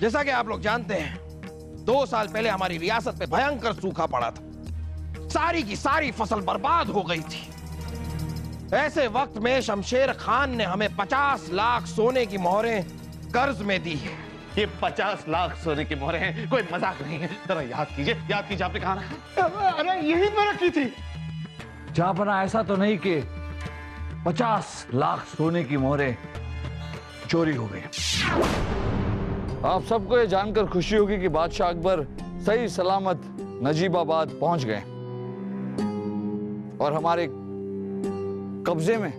जैसा कि आप लोग जानते हैं, 2 साल पहले हमारी रियासत में भयंकर सूखा पड़ा था। सारी की सारी फसल बर्बाद हो गई थी। ऐसे वक्त में शमशेर खान ने हमें 50 लाख सोने की मोहरें कर्ज में दी है। ये 50 लाख सोने की मोहरें हैं, कोई मजाक नहीं है। जरा याद कीजिए आपने कहा ना। अरे यही पर रखी थी। जहांपना ऐसा तो नहीं कि 50 लाख सोने की मोहरें चोरी हो गई। आप सबको ये जानकर खुशी होगी कि बादशाह अकबर सही सलामत नजीबाबाद पहुंच गए और हमारे कब्जे में।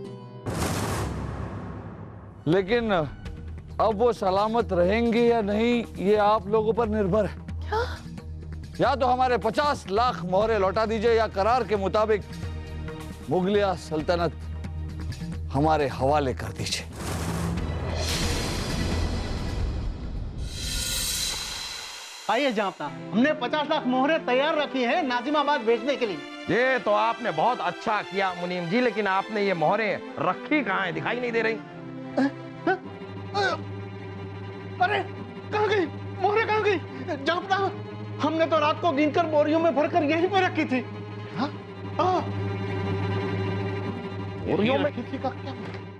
लेकिन अब वो सलामत रहेंगे या नहीं, ये आप लोगों पर निर्भर है। क्या? या तो हमारे 50 लाख मोहरें लौटा दीजिए या करार के मुताबिक मुगलिया सल्तनत हमारे हवाले कर दीजिए। आइए जनाब, हमने 50 लाख मोहरें तैयार रखी हैं नाजिमाबाद भेजने के लिए। ये तो आपने बहुत अच्छा किया मुनीम जी, लेकिन आपने ये मोहरें रखी कहाँ है? दिखाई नहीं दे रही। अरे कहाँ गई मोहरें, कहाँ गई? जनाब, हमने तो रात को गिनकर बोरियों में भरकर यहीं पे रखी थी। बोरियों में रखी थी का क्या?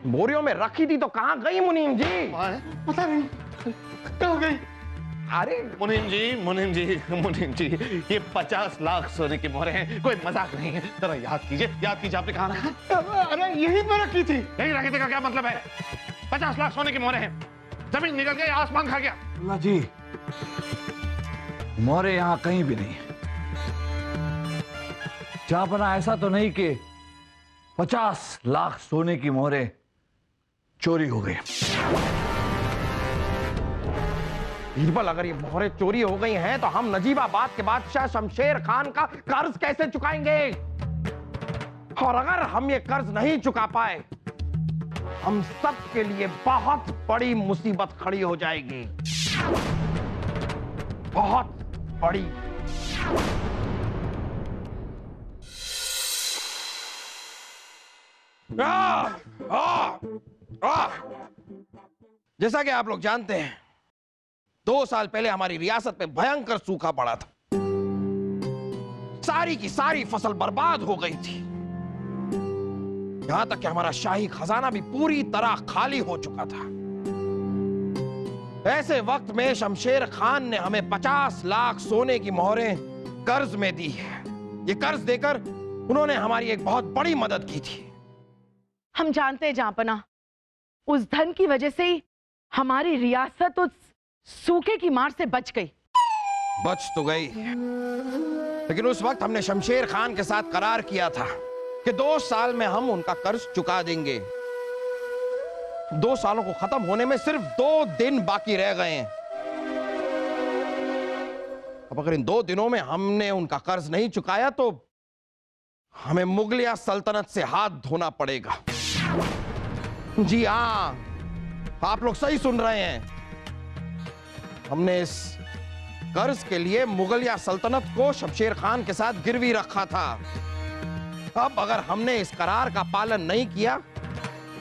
बोरियों में रखी थी तो कहाँ गई मुनीम जी? पता नहीं कहाँ गई। अरे मुनीम जी, ये 50 लाख सोने की मोहरें हैं, कोई मजाक नहीं है। जरा याद कीजिए आपने कहा ना। अरे यहीं पे रखी थी। यही रखी थी का क्या मतलब है? 50 लाख सोने की मोहरें हैं, जमीन निकल गई, आसमान खा गया। अल्लाह जी, मोहरें यहां कहीं भी नहीं है। जहांपना ऐसा तो नहीं कि 50 लाख सोने की मोहरें चोरी हो गई। बीरबल, अगर ये मोहरें चोरी हो गई हैं तो हम नजीबाबाद के बादशाह शमशेर खान का कर्ज कैसे चुकाएंगे? और अगर हम ये कर्ज नहीं चुका पाए, हम सब के लिए बहुत बड़ी मुसीबत खड़ी हो जाएगी। बहुत बड़ी। जैसा कि आप लोग जानते हैं, 2 साल पहले हमारी रियासत में भयंकर सूखा पड़ा था। सारी की सारी फसल बर्बाद हो गई थी। यहां तक कि हमारा शाही खजाना भी पूरी तरह खाली हो चुका था। ऐसे वक्त में शमशेर खान ने हमें 50 लाख सोने की मोहरें कर्ज में दी है। ये कर्ज देकर उन्होंने हमारी एक बहुत बड़ी मदद की थी। हम जानते हैं जहांपना, उस धन की वजह से ही हमारी रियासत उस सूखे की मार से बच गई। बच तो गई, लेकिन उस वक्त हमने शमशेर खान के साथ करार किया था कि 2 साल में हम उनका कर्ज चुका देंगे। 2 सालों को खत्म होने में सिर्फ 2 दिन बाकी रह गए हैं। अब अगर इन 2 दिनों में हमने उनका कर्ज नहीं चुकाया तो हमें मुगलिया सल्तनत से हाथ धोना पड़ेगा। जी हां, आप लोग सही सुन रहे हैं। हमने इस कर्ज के लिए मुगलिया सल्तनत को शमशेर खान के साथ गिरवी रखा था। अब अगर हमने इस करार का पालन नहीं किया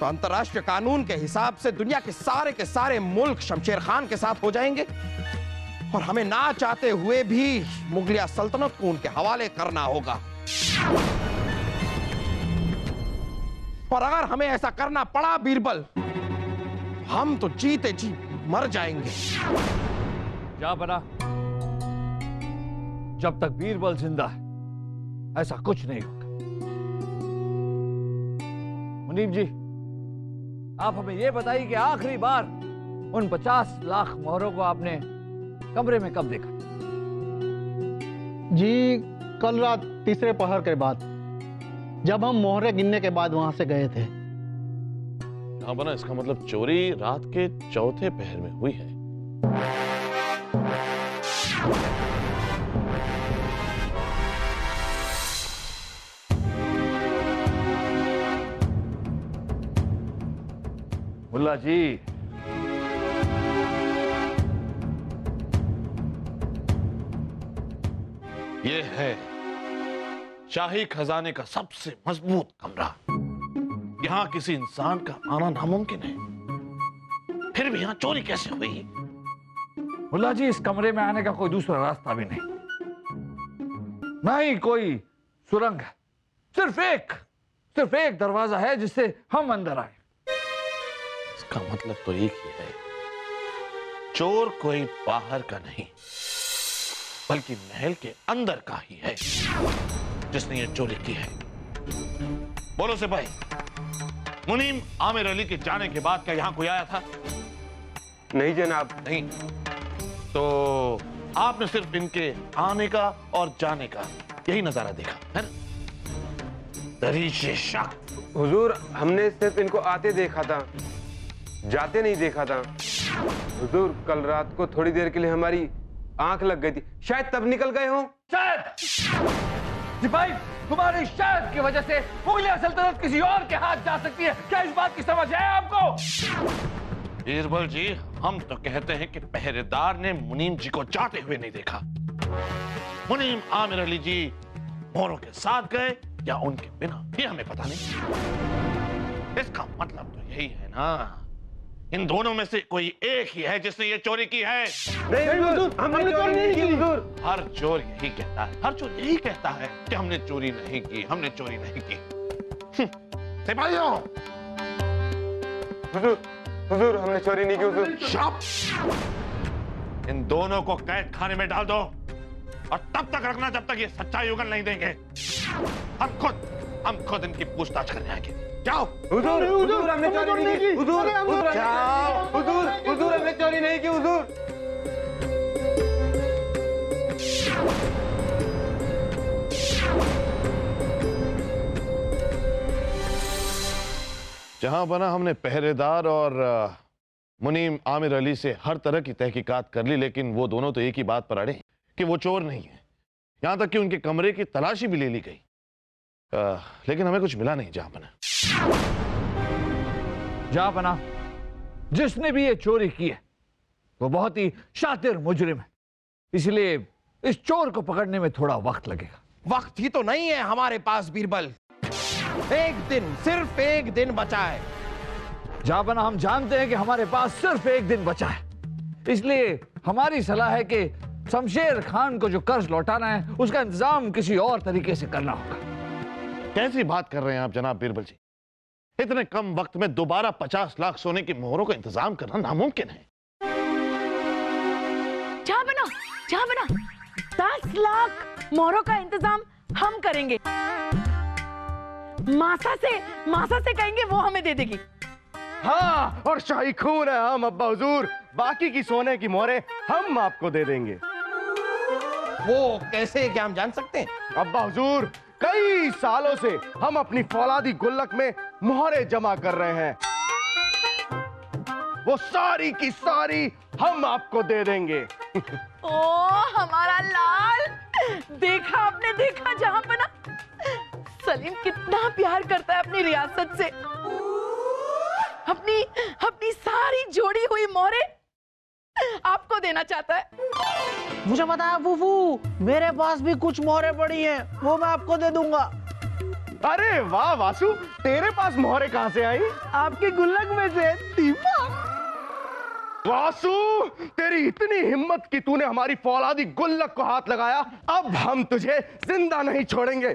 तो अंतर्राष्ट्रीय कानून के हिसाब से दुनिया के सारे मुल्क शमशेर खान के साथ हो जाएंगे और हमें ना चाहते हुए भी मुगलिया सल्तनत को उनके हवाले करना होगा। और अगर हमें ऐसा करना पड़ा बीरबल, हम तो जीते जी मर जाएंगे। जहांपना, जब तक बीरबल जिंदा है ऐसा कुछ नहीं होगा। मुनीम जी, आप हमें यह बताइए कि आखिरी बार उन 50 लाख मोहरों को आपने कमरे में कब देखा? जी, कल रात 3रे पहर के बाद, जब हम मोहरें गिनने के बाद वहां से गए थे। हाँ बना, इसका मतलब चोरी रात के 4थे पहर में हुई है। मुल्ला जी, ये है शाही खजाने का सबसे मजबूत कमरा। यहाँ किसी इंसान का आना नामुमकिन है, फिर भी यहाँ चोरी कैसे हुई? मुल्ला जी, इस कमरे में आने का कोई दूसरा रास्ता भी नहीं, ना ही कोई सुरंग है। सिर्फ एक दरवाजा है जिससे हम अंदर आए। इसका मतलब तो एक ही है, चोर कोई बाहर का नहीं बल्कि महल के अंदर का ही है जिसने ये चोरी की है। बोलो सिपाही, मुनीम आमिर अली के जाने के बाद क्या यहां कोई आया था? नहीं जनाब। नहीं, तो आपने सिर्फ इनके आने का और जाने का यही नजारा देखा है ना? दरीचे शक। हुजूर, हमने सिर्फ इनको आते देखा था, जाते नहीं देखा था। हुजूर, कल रात को थोड़ी देर के लिए हमारी आंख लग गई थी, शायद तब निकल गए हों। सिपाही, तुम्हारी शायद की वजह से मुगलिया सल्तनत किसी और के हाथ जा सकती है, क्या इस बात की समझ है आपको? बीरबल जी, हम तो कहते हैं कि पहरेदार ने मुनीम जी को जाते हुए नहीं देखा। मुनीम आमिर अली जी मोरों के साथ गए या उनके बिना, ये हमें पता नहीं। इसका मतलब तो यही है ना, इन दोनों में से कोई एक ही है जिसने ये चोरी की है। नहीं हुजूर, हमने चोरी नहीं की हुजूर। हर चोर यही कहता है, हर चोर यही कहता है कि हमने चोरी नहीं की, हमने चोरी नहीं की। सिपाहियों, हुजूर, हमने चोरी नहीं की हुजूर। शप! इन दोनों को कैद खाने में डाल दो और तब तक रखना जब तक ये सच्चाई उगल नहीं देंगे। हम खुद इनकी पूछताछ करने आएंगे। जाओ। हुजूर, हमने चोरी नहीं की हुजूर। हुजूर, हमने चोरी नहीं की हुजूर। जहां बना हमने पहरेदार और मुनीम आमिर अली से हर तरह की तहकीकात कर ली, लेकिन वो दोनों तो एक ही बात पर अड़े कि वो चोर नहीं है। यहां तक कि उनके कमरे की तलाशी भी ले ली गई, लेकिन हमें कुछ मिला नहीं। जहां बना, जिसने भी ये चोरी की है वो बहुत ही शातिर मुजरिम है, इसलिए इस चोर को पकड़ने में थोड़ा वक्त लगेगा। वक्त ही तो नहीं है हमारे पास बीरबल, एक दिन, सिर्फ एक दिन बचा है। बना, हम जानते हैं कि हमारे पास सिर्फ एक दिन बचा है, इसलिए हमारी सलाह है कि शमशेर खान को जो कर्ज लौटाना है उसका इंतजाम किसी और तरीके से करना होगा। कैसी बात कर रहे हैं आप जनाब बीरबल जी? इतने कम वक्त में दोबारा 50 लाख सोने की मोहरों का इंतजाम करना नामुमकिन है। जहां बना 10 लाख मोहरों का इंतजाम हम करेंगे। मासा से कहेंगे, वो हमें दे देगी। हाँ, और शाही खून है हम अब्बा हुजूर, बाकी की सोने की मोहरें हम आपको दे देंगे। वो कैसे, क्या हम जान सकते हैं? अब्बा हुजूर, कई सालों से हम अपनी फौलादी गुल्लक में मोहरें जमा कर रहे हैं, वो सारी की सारी हम आपको दे देंगे। ओ हमारा लाल, देखा आपने, देखा जहां बना सलीम कितना प्यार करता है अपनी रियासत से। अपनी सारी जोड़ी हुई मोहरें आपको देना चाहता है। मुझे पता है फूफू, मेरे पास भी कुछ मोहरें पड़ी हैं, वो मैं आपको दे दूंगा। अरे वाह वासु, तेरे पास मोहरें कहां से आई? आपके गुल्लक में से। दीपा, वासु, तेरी इतनी हिम्मत कि तूने हमारी फौलादी गुल्लक को हाथ लगाया, अब हम तुझे जिंदा नहीं छोड़ेंगे।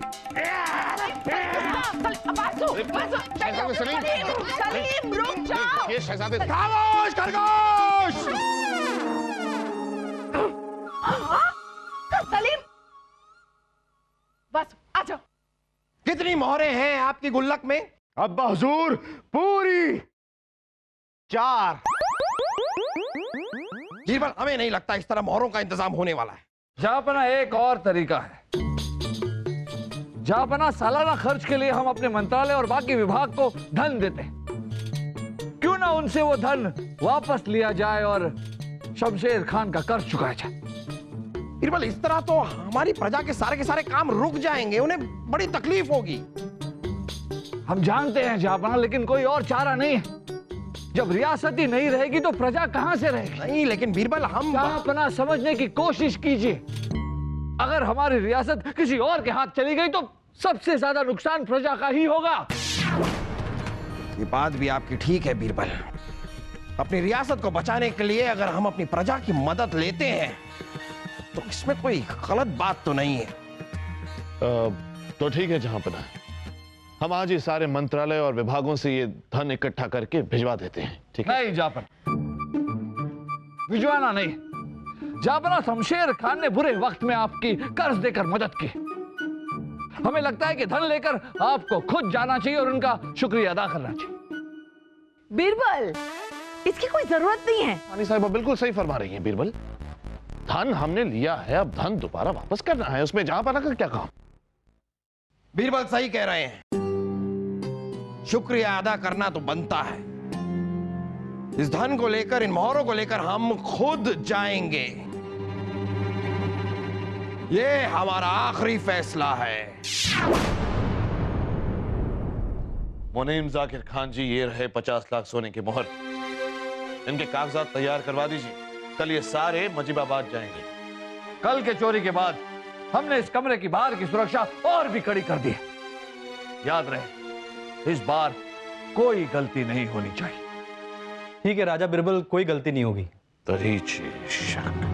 सलीम रुक जाओ। ये शहजादे, खामोश खरगोश! सलीम, बस आ जाओ। कितनी मोहरें हैं आपकी गुल्लक में? अब्बा हुजूर, पूरी 4। बीरबल, हमें नहीं लगता इस तरह मोहरों का इंतजाम होने वाला है। जहां एक और तरीका है। जहां सालाना खर्च के लिए हम अपने मंत्रालय और बाकी विभाग को धन देते हैं, क्यों ना उनसे वो धन वापस लिया जाए और शमशेर खान का कर्ज चुकाया जाए। बीरबल, इस तरह तो हमारी प्रजा के सारे काम रुक जाएंगे, उन्हें बड़ी तकलीफ होगी। हम जानते हैं जहां, लेकिन कोई और चारा नहीं है। जब रियासत ही नहीं रहेगी तो प्रजा कहां से रहेगी? नहीं, लेकिन बीरबल, हम जहां समझने की कोशिश कीजिए। अगर हमारी रियासत किसी और के हाथ चली गई तो सबसे ज्यादा नुकसान प्रजा का ही होगा। ये बात भी आपकी ठीक है बीरबल। अपनी रियासत को बचाने के लिए अगर हम अपनी प्रजा की मदद लेते हैं तो इसमें कोई गलत बात तो नहीं है। तो ठीक है जहांपना, हम आज ही सारे मंत्रालय और विभागों से ये धन इकट्ठा करके भिजवा देते हैं, ठीक है? नहीं जापन, भिजवाना नहीं। जापना, शमशेर खान ने बुरे वक्त में आपकी कर्ज देकर मदद की। हमें लगता है कि धन लेकर आपको खुद जाना चाहिए और उनका शुक्रिया अदा करना चाहिए। बीरबल, इसकी कोई जरूरत नहीं है। रानी साहिबा बिल्कुल सही फरमा रही हैं बीरबल। धन हमने लिया है, अब धन दोबारा वापस करना है, उसमें जहांपना का क्या काम? बीरबल सही कह रहे हैं, शुक्रिया अदा करना तो बनता है। इस धन को लेकर, इन मोहरों को लेकर हम खुद जाएंगे। ये हमारा आखिरी फैसला है। मुनीम जाकिर खान जी, ये रहे 50 लाख सोने के मोहर। इनके कागजात तैयार करवा दीजिए, कल ये सारे मजीबाबाद जाएंगे। कल के चोरी के बाद हमने इस कमरे की बाहर की सुरक्षा और भी कड़ी कर दी है। याद रहे, इस बार कोई गलती नहीं होनी चाहिए। ठीक है राजा बिरबल, कोई गलती नहीं होगी। दरीची शक।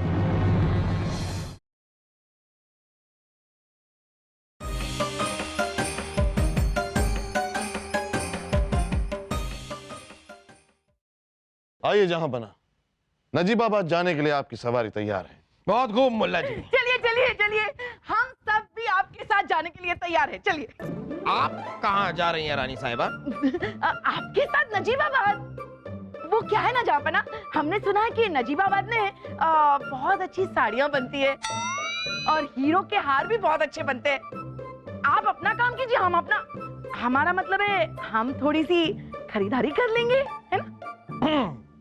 आइए जहांपना, नजीबाबाद जाने के लिए आपकी सवारी तैयार है। बहुत खूब मुल्ला जी। चलिए चलिए चलिए, हम सब भी आपके साथ जाने के लिए तैयार है। चलिए। आप कहाँ जा रही हैं रानी साहिबा? आपके साथ नजीबाबाद। वो क्या है ना जापना, हमने सुना है कि नजीबाबाद में बहुत अच्छी साड़ियां बनती है और हीरो के हार भी बहुत अच्छे बनते हैं। आप अपना काम कीजिए, हम अपना। हमारा मतलब है हम थोड़ी सी खरीदारी कर लेंगे, है ना?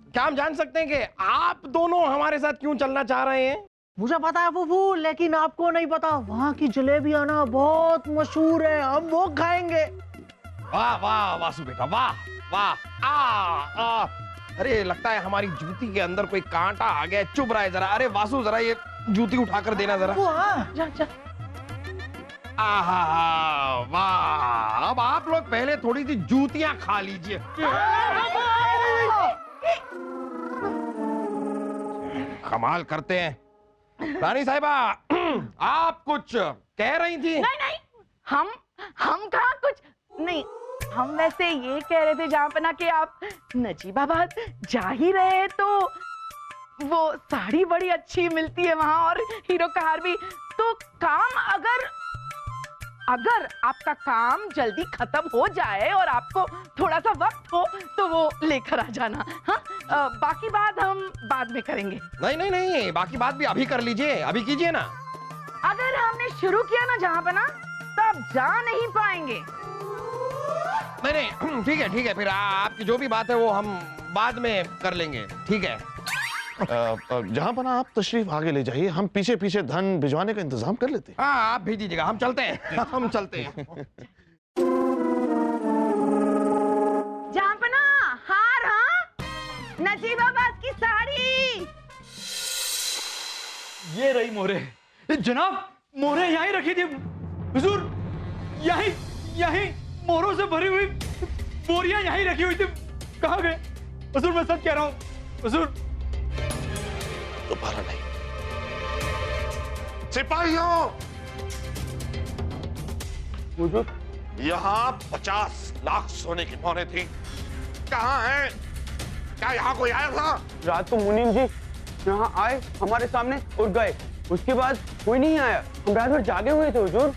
क्या हम जान सकते हैं कि आप दोनों हमारे साथ क्यों चलना चाह रहे हैं? मुझे पता है फूफू, लेकिन आपको नहीं पता। वहाँ की जलेबियां ना बहुत मशहूर है, हम वो खाएंगे। वाह वाह वासु बेटा, वाह वाह। आ अरे लगता है हमारी जूती के अंदर कोई कांटा आ गया, चुभ रहा है जरा। अरे वासु, जरा ये जूती उठाकर देना जरा। जा जा। आहा, वाह। अब आप लोग पहले थोड़ी सी जूतियां खा लीजिए। कमाल करते हैं। रानी साहिबा, आप कुछ कह रही थी? नहीं नहीं, हम कहाँ कुछ नहीं। हम वैसे ये कह रहे थे जहांपना कि आप नजीबाबाद जा ही रहे हैं तो वो साड़ी बड़ी अच्छी मिलती है वहां और हीरो का हार भी। तो काम अगर आपका काम जल्दी खत्म हो जाए और आपको थोड़ा सा वक्त हो तो वो लेकर आ जाना। हाँ, बाकी बात हम बाद में करेंगे। नहीं नहीं नहीं, बाकी बात भी अभी कर लीजिए, अभी कीजिए ना। अगर हमने शुरू किया ना जहांपना, तब जा नहीं पाएंगे। नहीं नहीं, ठीक है, फिर आपकी जो भी बात है वो हम बाद में कर लेंगे, ठीक है? जहांपना, आप तशरीफ आगे ले जाइए, हम पीछे पीछे धन भिजवाने का इंतजाम कर लेते हैं। हाँ, आप भेज दीजिएगा, हम चलते हैं। हम चलते हैं। जहांपना, हार। हाँ, नजीबाबाद की साड़ी। ये रही मोहरे। जनाब, मोहरे यहीं रखी थी हुजूर। यहीं मोहरों से भरी हुई बोरियां यहीं रखी हुई थी। कहाँ गए हुजूर? मैं सच कह रहा हूँ हुजूर। दोबारा नहीं। सिपाहियों, हुजूर, यहाँ 50 लाख सोने की मोहरें थी, कहाँ हैं? क्या यहाँ कोई आया था? रात को मुनीम जी यहाँ आए हमारे सामने और गए, उसके बाद कोई नहीं आया। हम रात भर जागे हुए थे हुजूर।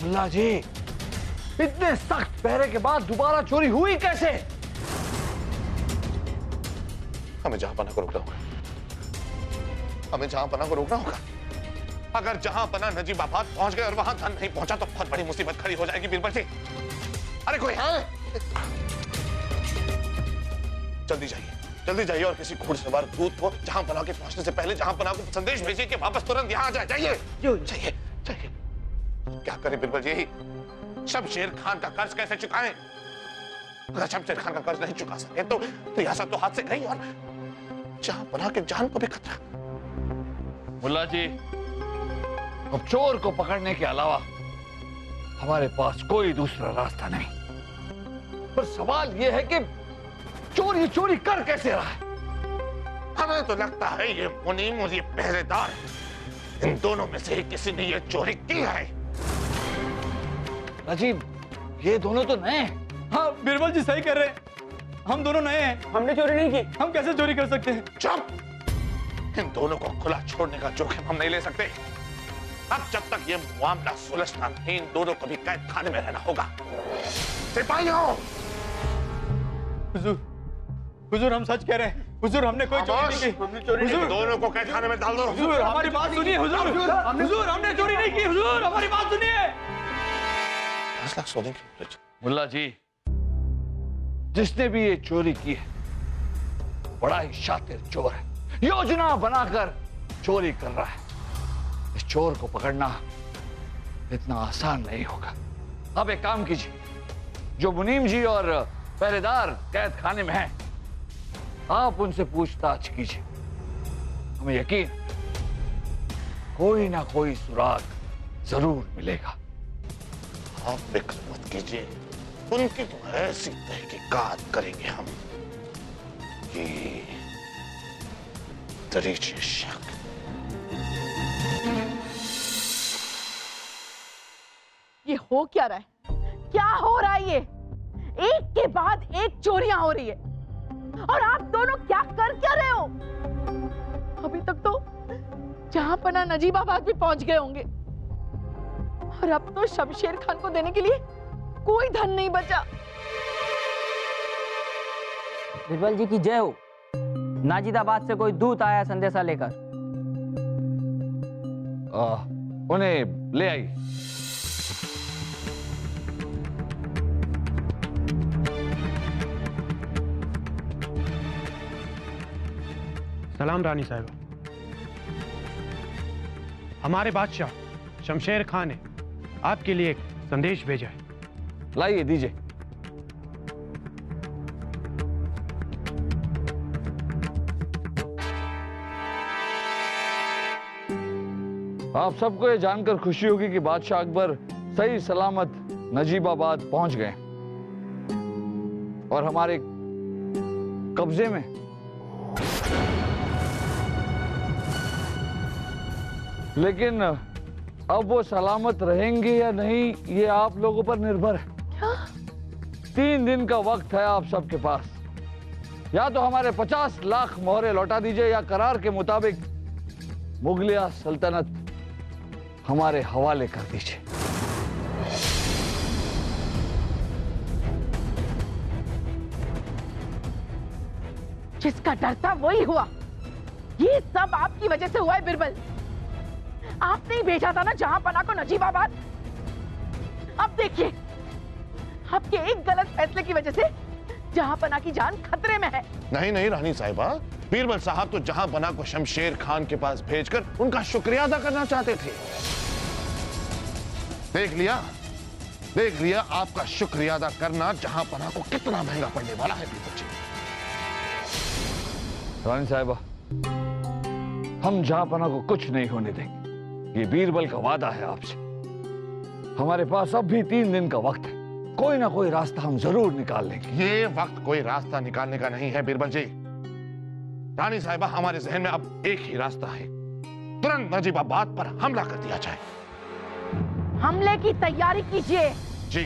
मुल्ला जी, इतने सख्त पहरे के बाद दोबारा चोरी हुई कैसे? हमें जहांपना को रोकना होगा। हमें जहांपना को रोकना होगा। अगर जहांपना नजीबाबाद पहुंच गए और वहां धन नहीं पहुंचा तो बहुत बड़ी मुसीबत खड़ी हो जाएगी बीरबल जी। अरे कोई है? जल्दी जाइए और किसी घुड़सवार दूत को जहांपना के पहुंचने से पहले जहांपना को संदेश भेजिए कि वापस तुरंत यहां आ जाए। जाइए। क्या करें बीरबल जी? शमशेर खान का कर्ज कैसे चुकाएं? अगर शमशेर खान का कर्ज नहीं चुका सके तो रियासत तो हाथ से गई और जहांपना के जान को भी खतरा। मुल्ला जी, अब चोर को पकड़ने के अलावा हमारे पास कोई दूसरा रास्ता नहीं। पर सवाल यह है कि चोरी चोरी कर कैसे रहा है? हमें तो लगता है ये मुनीम और ये पहरेदार, इन दोनों में से ही किसी ने ये चोरी की है। अजीब, ये दोनों तो नए हैं। हाँ बीरबल जी सही कह रहे हैं, हम दोनों नए हैं, हमने चोरी नहीं की। हम कैसे चोरी कर सकते हैं? चुप! इन दोनों को खुला छोड़ने का जोखिम हम नहीं ले सकते। अब जब तक ये मामला सुलझता नहीं, इन दोनों को भी कैद खाने में रहना होगा। सिपाहियों! हुजूर हम सच कह रहे हैं। हुजूर हमने कोई चोरी नहीं की। हमने चोरी नहीं इन की। दोनों को कैद खाने में डाल दो। हुजूर हमारी बात सुनिए। हुजूर हुजूर हमने चोरी नहीं की। हुजूर हमारी बात सुनिए। 10 लाख सोने की। मुल्ला जी, जिसने भी ये चोरी की है बड़ा ही शातिर चोर है, योजना बनाकर चोरी कर रहा है। इस चोर को पकड़ना इतना आसान नहीं होगा। अब एक काम कीजिए, जो मुनीम जी और पहरेदार कैद खाने में हैं, आप उनसे पूछताछ कीजिए। हमें यकीन कोई ना कोई सुराग जरूर मिलेगा। आप फिक्र मत कीजिए, उनकी तो ऐसी तहकीकात करेंगे हम कि दरीचे शक। ये हो क्या रहा है? क्या हो रहा है? ये एक के बाद एक चोरियां हो रही है और आप दोनों क्या कर क्या रहे हो? अभी तक तो जहां पना नजीबाबाद भी पहुंच गए होंगे और अब तो शमशेर खान को देने के लिए कोई धन नहीं बचा। बीरबल जी की जय हो। नाजिदाबाद से कोई दूत आया संदेशा लेकर। उन्हें ले आई। सलाम रानी साहिबा। हमारे बादशाह शमशेर खान ने आपके लिए एक संदेश भेजा है। लाइए, दीजिए। आप सबको ये जानकर खुशी होगी कि बादशाह अकबर सही सलामत नजीबाबाद पहुंच गए और हमारे कब्जे में। लेकिन अब वो सलामत रहेंगे या नहीं, ये आप लोगों पर निर्भर है। क्या? 3 दिन का वक्त है आप सबके पास। या तो हमारे 50 लाख मोहरे लौटा दीजिए या करार के मुताबिक मुगलिया सल्तनत हमारे हवाले कर दीजिए। जिसका डर था वही हुआ। ये सब आपकी वजह से हुआ है बीरबल। आपने ही भेजा था ना जहां पना को नजीबाबाद। अब देखिए, आपके एक गलत फैसले की वजह से जहां पना की जान खतरे में है। नहीं नहीं रानी साहिबा, बीरबल साहब तो जहां पना को शमशेर खान के पास भेजकर उनका शुक्रिया अदा करना चाहते थे। देख लिया आपका शुक्रिया अदा करना जहां पना को कितना महंगा पड़ने वाला है। बीरबल जी, रानी साहिबा, हम जहां पना को कुछ नहीं होने देंगे। ये बीरबल का वादा है आपसे। हमारे पास अब भी 3 दिन का वक्त है। कोई ना कोई रास्ता हम जरूर निकाल लेंगे। ये वक्त कोई रास्ता निकालने का नहीं है बीरबल जी। रानी साहिबा, हमारे जहन में अब एक ही रास्ता है। तुरंत नजीबाबाद पर हमला कर दिया जाए। हमले की तैयारी कीजिए। जी।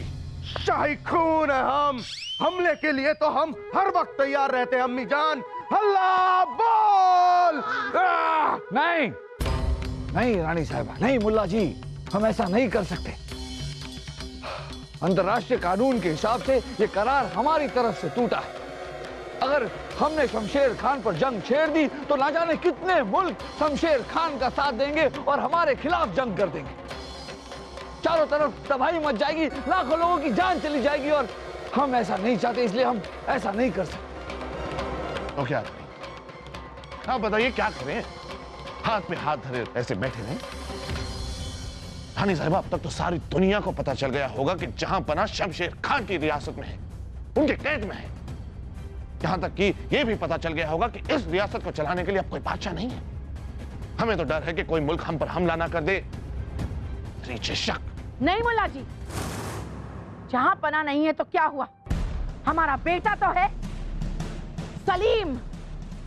शाही खून है हम। हमले के लिए तो हम हर वक्त तैयार रहते हैं अम्मी जान। हल्ला बोल। नहीं नहीं रानी साहिबा, नहीं मुल्ला जी, हम ऐसा नहीं कर सकते। अंतर्राष्ट्रीय कानून के हिसाब से ये करार हमारी तरफ से टूटा है। अगर हमने शमशेर खान पर जंग छेड़ दी तो ना जाने कितने मुल्क शमशेर खान का साथ देंगे और हमारे खिलाफ जंग कर देंगे। चारों तरफ तबाही मच जाएगी, लाखों लोगों की जान चली जाएगी और हम ऐसा नहीं चाहते, इसलिए हम ऐसा नहीं कर सकते। तो क्या करें? आप बताइए क्या करें? हाथ में हाथ धरे ऐसे बैठे नहीं। रानी साहिबा, अब तक तो सारी दुनिया को पता चल गया होगा कि जहां पना शमशेर खान की रियासत में है, उनके कैद में है। यहां तक कि यह भी पता चल गया होगा कि इस रियासत को चलाने के लिए अब कोई बादशाह नहीं है। हमें तो डर है कि कोई मुल्क हम पर हमला ना कर दे। नहीं मुल्ला जी, जहां पना नहीं है तो क्या हुआ? हमारा बेटा तो है सलीम।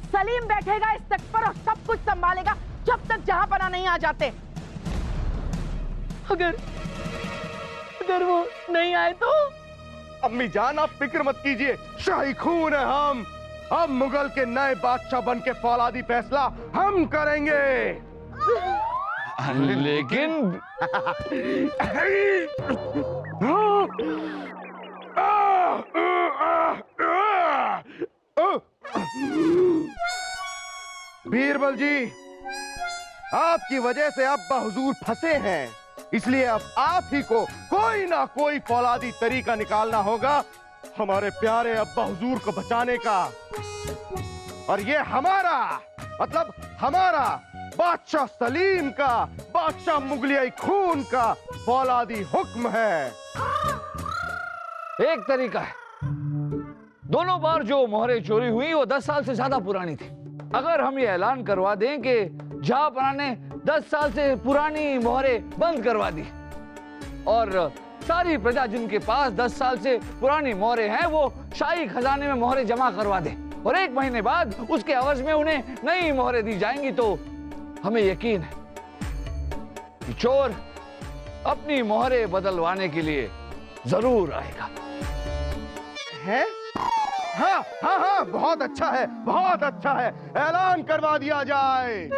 सलीम बैठेगा इस तख्त पर और सब कुछ संभालेगा जब तक जहांपना नहीं आ जाते। अगर वो नहीं आए तो? अम्मी जान आप फिक्र मत कीजिए, शाही खून है हम। अब मुगल के नए बादशाह बन के फौलादी फैसला हम करेंगे। लेकिन बीरबल जी, आपकी वजह से अब्बा हुजूर फंसे हैं, इसलिए अब आप ही को कोई ना कोई फौलादी तरीका निकालना होगा हमारे प्यारे अब्बा हुजूर को बचाने का। और ये हमारा मतलब हमारा बादशाह सलीम का, बादशाह मुगलियाई खून का फौलादी हुक्म है। एक तरीका है, दोनों बार जो मोहरें चोरी हुई वो 10 साल से ज्यादा पुरानी थी। अगर हम ये ऐलान करवा दें कि जहांपना ने 10 साल से पुरानी मोहरें बंद करवा दी और सारी प्रजा जिनके पास 10 साल से पुरानी मोहरें हैं वो शाही खजाने में मोहरें जमा करवा दे और 1 महीने बाद उसके एवज में उन्हें नई मोहरें दी जाएंगी, तो हमें यकीन है कि चोर अपनी मोहरें बदलवाने के लिए जरूर आएगा। है? हाँ हाँ हाँ, बहुत अच्छा है, बहुत अच्छा है, ऐलान करवा दिया जाए।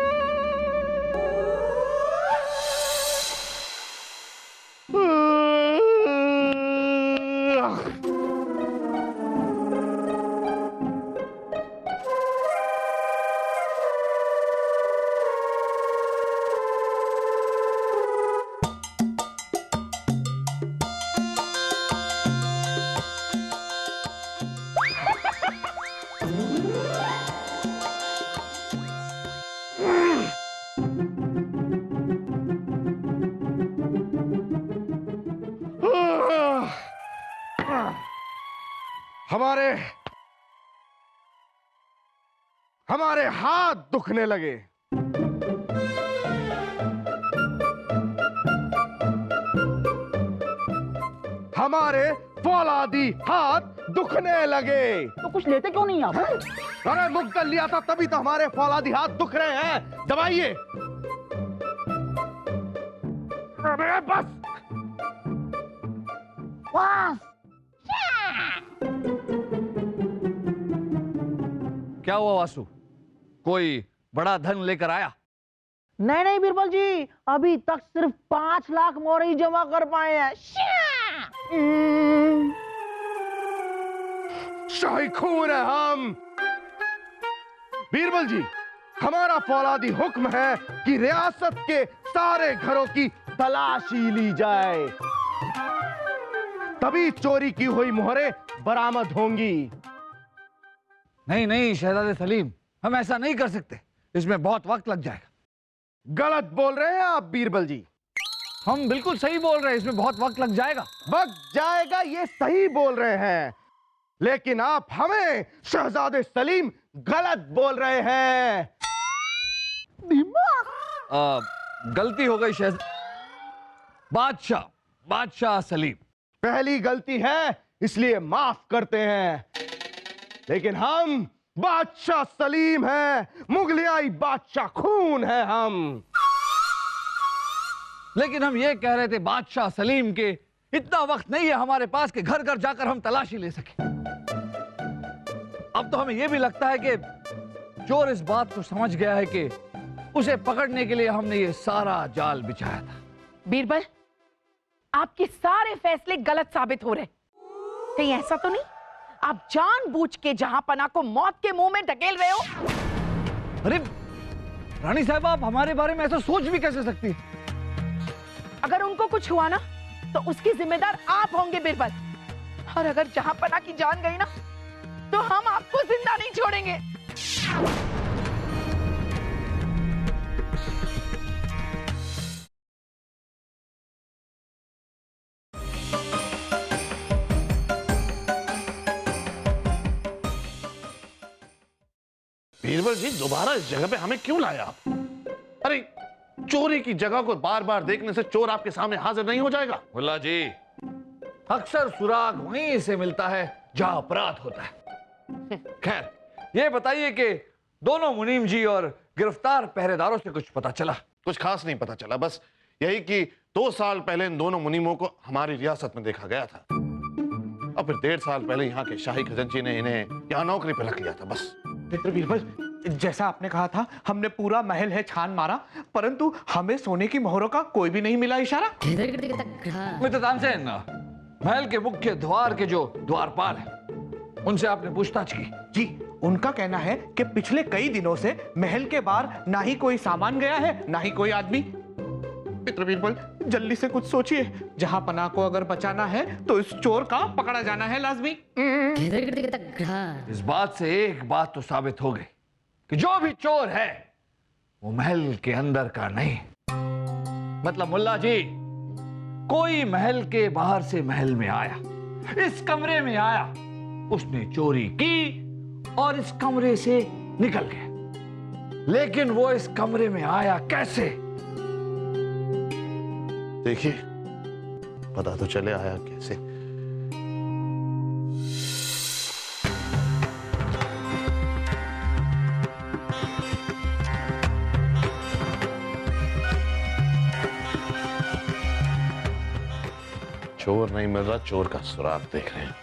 हमारे हाथ दुखने लगे। हमारे फौलादी हाथ दुखने लगे। तो कुछ लेते क्यों नहीं आप? अरे मुक्तल लिया था तभी तो हमारे फौलादी हाथ दुख रहे हैं। दबाइए। अबे बस। क्या हुआ वासु, कोई बड़ा धन लेकर आया? नहीं नहीं बीरबल जी, अभी तक सिर्फ 5 लाख मोहरें ही जमा कर पाए हैं। शाही खून है हम। बीरबल जी, हमारा फौलादी हुक्म है कि रियासत के सारे घरों की तलाशी ली जाए, तभी चोरी की हुई मोहरें बरामद होंगी। नहीं नहीं शहजादे सलीम, हम ऐसा नहीं कर सकते, इसमें बहुत वक्त लग जाएगा। गलत बोल रहे हैं आप बीरबल जी। हम बिल्कुल सही बोल रहे हैं, इसमें बहुत वक्त लग जाएगा। वक्त जाएगा ये सही बोल रहे हैं, लेकिन आप हमें शहजादे सलीम गलत बोल रहे हैं। गलती हो गई बादशाह सलीम। पहली गलती है इसलिए माफ करते हैं, लेकिन हम बादशाह सलीम हैं, मुगलियाई बादशाह खून है हम। लेकिन हम ये कह रहे थे बादशाह सलीम के इतना वक्त नहीं है हमारे पास कि घर घर जाकर हम तलाशी ले सके। अब तो हमें यह भी लगता है कि चोर इस बात को समझ गया है कि उसे पकड़ने के लिए हमने ये सारा जाल बिछाया था। बीरबल, आपके सारे फैसले गलत साबित हो रहे। कहीं ऐसा तो नहीं आप जानबूझ के जहांपना को मौत के मुंह में ढकेल रहे हो? अरे रानी साहब, आप हमारे बारे में ऐसा सोच भी कैसे सकती? अगर उनको कुछ हुआ ना तो उसकी जिम्मेदार आप होंगे बीरबल, और अगर जहांपना की जान गई ना तो हम आपको जिंदा नहीं छोड़ेंगे। बीरबल जी, दोबारा इस जगह पे हमें क्यों लाया आप? अरे चोरी की जगह को बार बार देखने से चोर आपके सामने हाजिर नहीं हो जाएगा? मुल्ला जी, अक्सर सुराग वहीं से मिलता है जहां अपराध होता है। खैर, ये बताइए कि दोनों मुनीम जी और गिरफ्तार पहरेदारों से कुछ पता चला? कुछ खास नहीं पता चला, बस यही कि 2 साल पहले इन दोनों मुनीमों को हमारी रियासत में देखा गया था और फिर 1.5 साल पहले यहाँ के शाही खजांची ने इन्हें यहाँ नौकरी पर रख लिया था। बस मित्र बीरबल, जैसा आपने कहा था, हमने पूरा महल है छान मारा, परंतु हमें सोने की मोहरों का कोई भी नहीं मिला इशारा। मित्र तानसेन, महल के मुख्य द्वार के जो द्वारपाल हैं, उनसे आपने पूछताछ की? जी, उनका कहना है कि पिछले कई दिनों से महल के बाहर ना ही कोई सामान गया है, ना ही कोई आदमी। मित्र बीरबल, जल्दी से कुछ सोचिए। जहां पनाह को अगर बचाना है तो इस चोर का पकड़ा जाना है लाजमी। इस बात से एक बात तो साबित हो गई कि जो भी चोर है वो महल के अंदर का नहीं। मतलब मुल्ला जी, कोई महल के बाहर से महल में आया, इस कमरे में आया, उसने चोरी की और इस कमरे से निकल गया। लेकिन वो इस कमरे में आया कैसे? देखिए, पता तो चले आया कैसे। चोर नहीं मिल रहा, चोर का सुराग देख रहे हैं।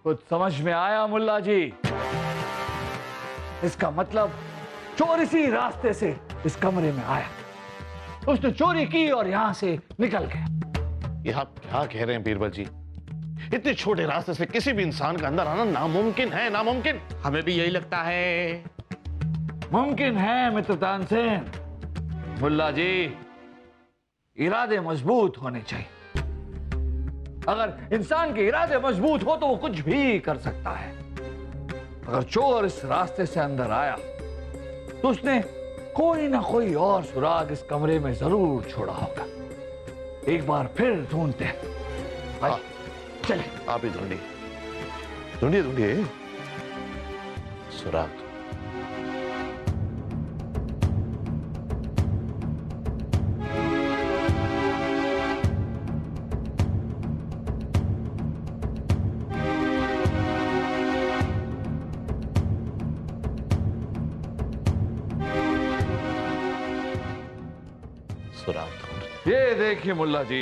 कुछ समझ में आया मुल्ला जी? इसका मतलब चोर इसी रास्ते से इस कमरे में आया, उसने चोरी की और यहां से निकल गया। ये आप क्या कह रहे हैं बीरबल जी? इतने छोटे रास्ते से किसी भी इंसान का अंदर आना नामुमकिन है, नामुमकिन। हमें भी यही लगता है। मुमकिन है मित्र तानसेन। मुल्ला जी, इरादे मजबूत होने चाहिए। अगर इंसान के इरादे मजबूत हो तो वो कुछ भी कर सकता है। अगर चोर इस रास्ते से अंदर आया तो उसने कोई ना कोई और सुराग इस कमरे में जरूर छोड़ा होगा। एक बार फिर ढूंढते हैं। चले, आप ही ढूंढिए, ढूंढिए ढूंढिए सुराग। ये देखिए मुल्ला जी,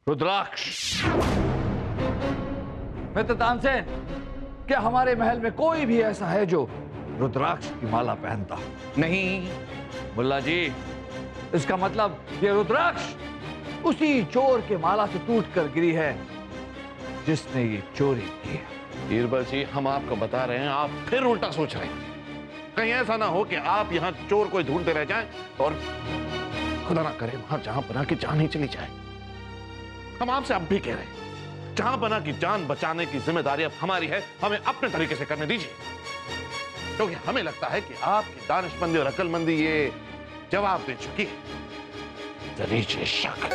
रुद्राक्ष। मित्र तानसेन, क्या हमारे महल में कोई भी ऐसा है जो रुद्राक्ष की माला पहनता हो? नहीं। मुल्ला जी, इसका मतलब ये रुद्राक्ष उसी चोर के माला से टूटकर गिरी है जिसने ये चोरी की है। बीरबल जी, हम आपको बता रहे हैं, आप फिर उल्टा सोच रहे हैं। कहीं ऐसा ना हो कि आप यहाँ चोर को ढूंढते रह जाएं और खुदा ना करे वहां जहां पनाह की जान ही चली जाए। हम आपसे अब भी कह रहे हैं, जहां पनाह की जान बचाने की जिम्मेदारी अब हमारी है, हमें अपने तरीके से करने दीजिए, क्योंकि हमें लगता है कि आपकी दानिशमंदी और अक्लमंदी ये जवाब दे चुकी है। दीजिए शक।